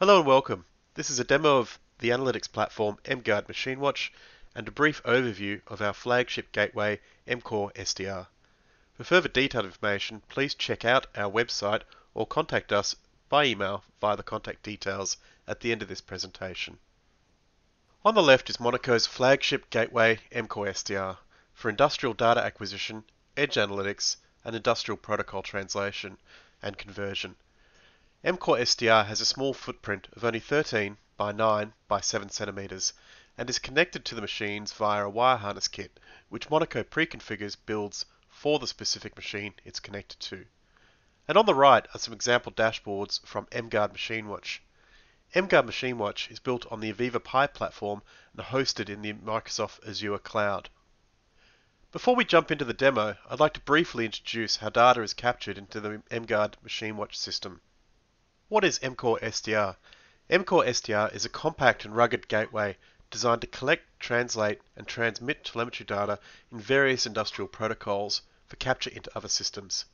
Hello and welcome. This is a demo of the analytics platform mGuard MachineWatch and a brief overview of our flagship gateway mCore SDR. For further detailed information, please check out our website or contact us by email via the contact details at the end of this presentation. On the left is Monico's flagship gateway mCore SDR for industrial data acquisition, edge analytics, and industrial protocol translation and conversion. mCore SDR has a small footprint of only 13 by 9 by 7 centimeters and is connected to the machines via a wire harness kit, which Monico pre-configures builds for the specific machine it's connected to. And on the right are some example dashboards from mGuard MachineWatch. mGuard MachineWatch is built on the Aviva Pi platform and hosted in the Microsoft Azure cloud. Before we jump into the demo, I'd like to briefly introduce how data is captured into the mGuard MachineWatch system. What is mCore SDR? mCore SDR is a compact and rugged gateway designed to collect, translate, and transmit telemetry data in various industrial protocols for capture into other systems.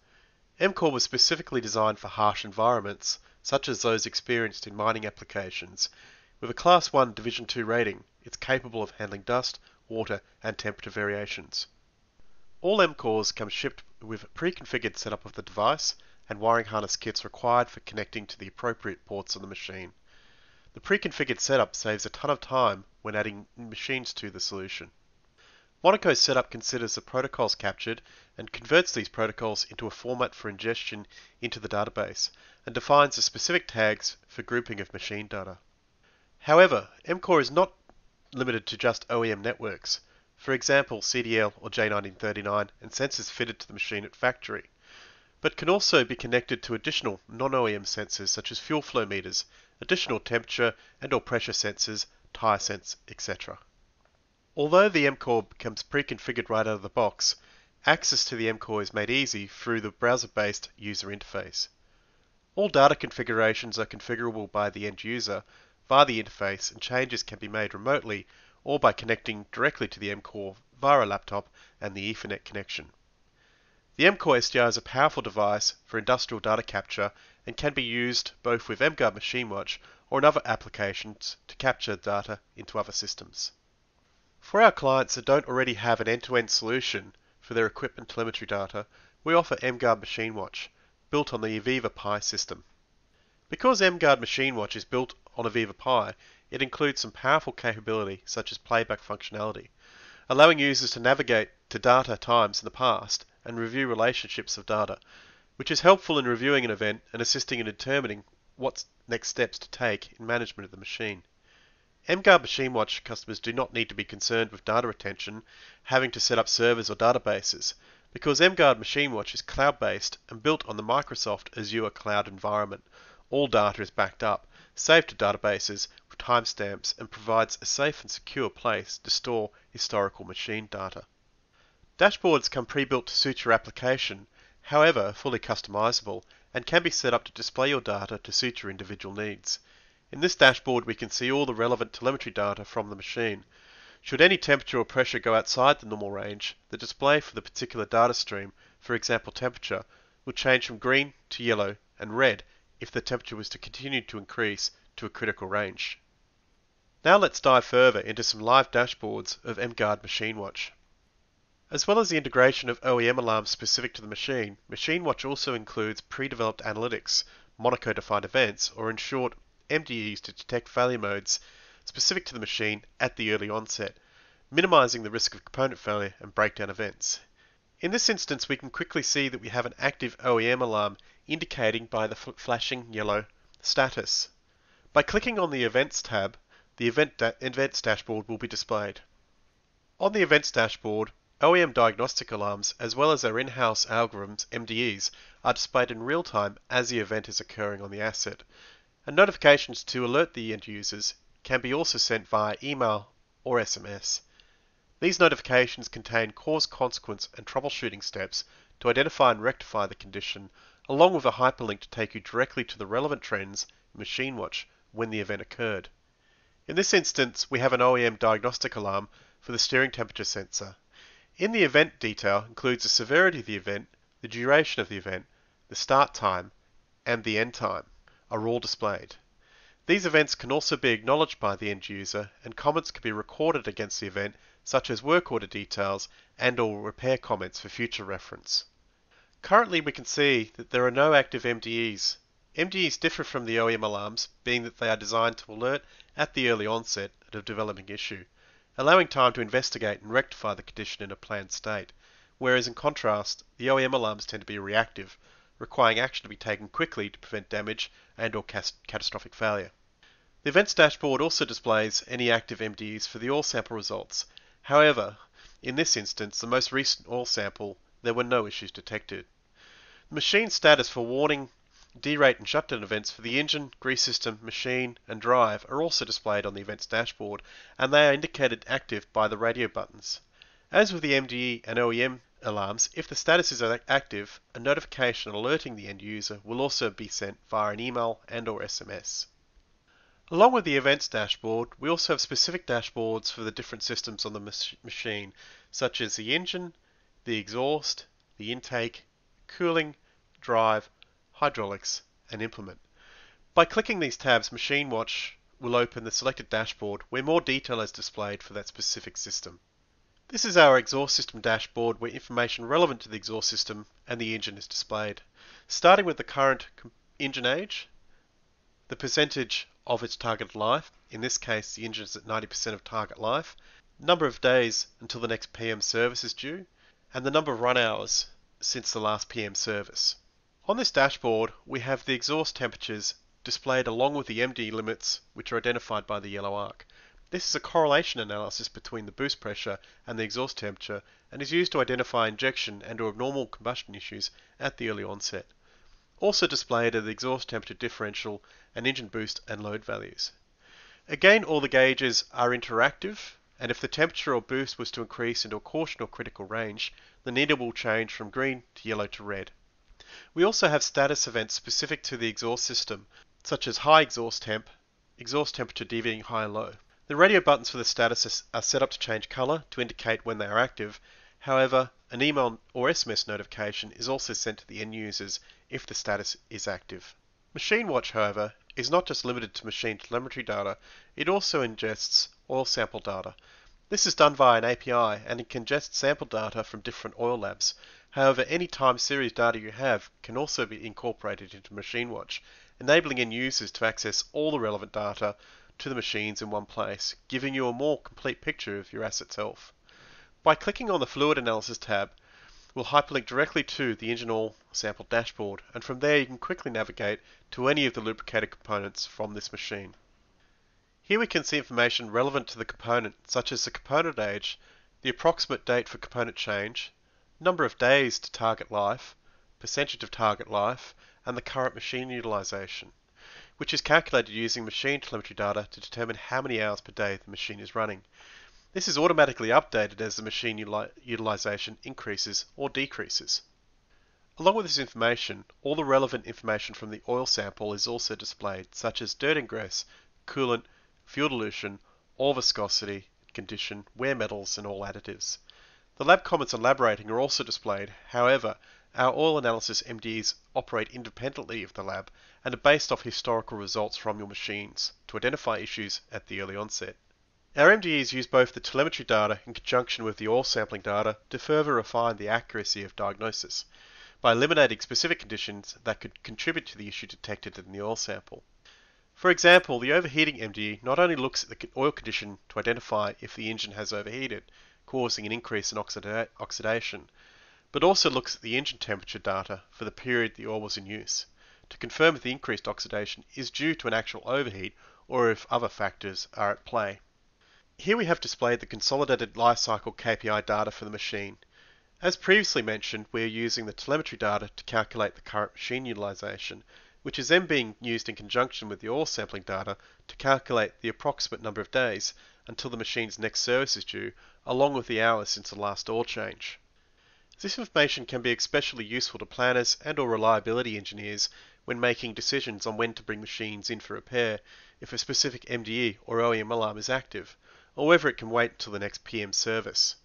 mCore was specifically designed for harsh environments, such as those experienced in mining applications. With a Class 1 Division 2 rating, it's capable of handling dust, water, and temperature variations. All mCores come shipped with a pre-configured setup of the device and wiring harness kits required for connecting to the appropriate ports on the machine. The pre-configured setup saves a ton of time when adding machines to the solution. Monico's setup considers the protocols captured and converts these protocols into a format for ingestion into the database and defines the specific tags for grouping of machine data. However, mCore is not limited to just OEM networks, for example CDL or J1939 and sensors fitted to the machine at factory, but can also be connected to additional non-OEM sensors such as fuel flow meters, additional temperature and or pressure sensors, tire sense, etc. Although the mCore becomes pre-configured right out of the box, access to the mCore is made easy through the browser-based user interface. All data configurations are configurable by the end user via the interface, and changes can be made remotely or by connecting directly to the mCore via a laptop and the Ethernet connection. The mCore SDR is a powerful device for industrial data capture and can be used both with mGuard MachineWatch or in other applications to capture data into other systems. For our clients that don't already have an end-to-end solution for their equipment telemetry data, we offer mGuard MachineWatch, built on the Aviva Pi system. Because mGuard MachineWatch is built on Aviva Pi, it includes some powerful capability such as playback functionality, allowing users to navigate to data times in the past and review relationships of data, which is helpful in reviewing an event and assisting in determining what next steps to take in management of the machine. mGuard MachineWatch customers do not need to be concerned with data retention, having to set up servers or databases, because mGuard MachineWatch is cloud-based and built on the Microsoft Azure cloud environment. All data is backed up, saved to databases with timestamps, and provides a safe and secure place to store historical machine data. Dashboards come pre-built to suit your application, however fully customizable, and can be set up to display your data to suit your individual needs. In this dashboard we can see all the relevant telemetry data from the machine. Should any temperature or pressure go outside the normal range, the display for the particular data stream, for example temperature, will change from green to yellow and red if the temperature was to continue to increase to a critical range. Now let's dive further into some live dashboards of mGuard MachineWatch. As well as the integration of OEM alarms specific to the machine, MachineWatch also includes pre-developed analytics, Monico-defined events, or in short, MDEs to detect failure modes specific to the machine at the early onset, minimizing the risk of component failure and breakdown events. In this instance, we can quickly see that we have an active OEM alarm indicating by the flashing yellow status. By clicking on the Events tab, the Events dashboard will be displayed. On the Events dashboard, OEM diagnostic alarms, as well as our in-house algorithms, MDEs, are displayed in real time as the event is occurring on the asset. And notifications to alert the end users can be also sent via email or SMS. These notifications contain cause, consequence, and troubleshooting steps to identify and rectify the condition, along with a hyperlink to take you directly to the relevant trends in MachineWatch when the event occurred. In this instance, we have an OEM diagnostic alarm for the steering temperature sensor. In the event detail includes the severity of the event, the duration of the event, the start time, and the end time are all displayed. These events can also be acknowledged by the end user, and comments can be recorded against the event, such as work order details and/or repair comments for future reference. Currently, we can see that there are no active MDEs. MDEs differ from the OEM alarms, being that they are designed to alert at the early onset of a developing issue, allowing time to investigate and rectify the condition in a planned state, whereas in contrast, the OEM alarms tend to be reactive, requiring action to be taken quickly to prevent damage and/or catastrophic failure. The events dashboard also displays any active MDEs for the oil sample results. However, in this instance, the most recent oil sample, there were no issues detected. The machine status for warning, derate and shutdown events for the engine, grease system, machine and drive are also displayed on the events dashboard, and they are indicated active by the radio buttons. As with the MDE and OEM alarms, if the status is active, a notification alerting the end user will also be sent via an email and/or SMS. Along with the events dashboard, we also have specific dashboards for the different systems on the machine, such as the engine, the exhaust, the intake, cooling, drive, hydraulics, and implement. By clicking these tabs, MachineWatch will open the selected dashboard where more detail is displayed for that specific system. This is our exhaust system dashboard where information relevant to the exhaust system and the engine is displayed, starting with the current engine age, the percentage of its targeted life, in this case the engine is at 90% of target life, number of days until the next PM service is due, and the number of run hours since the last PM service. On this dashboard we have the exhaust temperatures displayed along with the MD limits, which are identified by the yellow arc. This is a correlation analysis between the boost pressure and the exhaust temperature and is used to identify injection and/or abnormal combustion issues at the early onset. Also displayed are the exhaust temperature differential and engine boost and load values. Again, all the gauges are interactive, and if the temperature or boost was to increase into a caution or critical range, the needle will change from green to yellow to red. We also have status events specific to the exhaust system, such as high exhaust temperature deviating high and low. The radio buttons for the status are set up to change color to indicate when they are active. However, an email or SMS notification is also sent to the end users if the status is active. MachineWatch, however, is not just limited to machine telemetry data, it also ingests oil sample data. This is done via an API and it can ingest sample data from different oil labs. However, any time series data you have can also be incorporated into MachineWatch, enabling end users to access all the relevant data to the machines in one place, giving you a more complete picture of your asset's health. By clicking on the Fluid Analysis tab, we'll hyperlink directly to the engine oil sample dashboard, and from there you can quickly navigate to any of the lubricator components from this machine. Here we can see information relevant to the component, such as the component age, the approximate date for component change, number of days to target life, percentage of target life, and the current machine utilization, which is calculated using machine telemetry data to determine how many hours per day the machine is running. This is automatically updated as the machine utilization increases or decreases. Along with this information, all the relevant information from the oil sample is also displayed, such as dirt ingress, coolant, fuel dilution, oil viscosity, condition, wear metals, and all additives. The lab comments and lab rating are also displayed. However, our oil analysis MDEs operate independently of the lab and are based off historical results from your machines to identify issues at the early onset. Our MDEs use both the telemetry data in conjunction with the oil sampling data to further refine the accuracy of diagnosis by eliminating specific conditions that could contribute to the issue detected in the oil sample. For example, the overheating MDE not only looks at the oil condition to identify if the engine has overheated, causing an increase in oxidation, but also looks at the engine temperature data for the period the oil was in use, to confirm if the increased oxidation is due to an actual overheat or if other factors are at play. Here we have displayed the consolidated lifecycle KPI data for the machine. As previously mentioned, we are using the telemetry data to calculate the current machine utilization, which is then being used in conjunction with the oil sampling data to calculate the approximate number of days until the machine's next service is due, along with the hours since the last oil change. This information can be especially useful to planners and/or reliability engineers when making decisions on when to bring machines in for repair if a specific MDE or OEM alarm is active, or whether it can wait until the next PM service.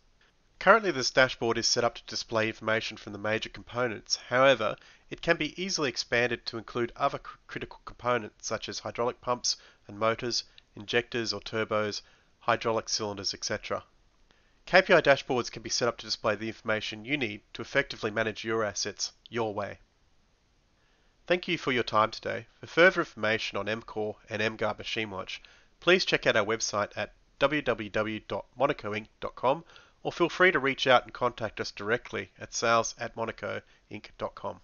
Currently this dashboard is set up to display information from the major components. However, it can be easily expanded to include other critical components such as hydraulic pumps and motors, injectors or turbos, hydraulic cylinders, etc. KPI dashboards can be set up to display the information you need to effectively manage your assets your way. Thank you for your time today. For further information on MCore and mGuard MachineWatch, please check out our website at www.monicoinc.com or feel free to reach out and contact us directly at sales@monicoinc.com.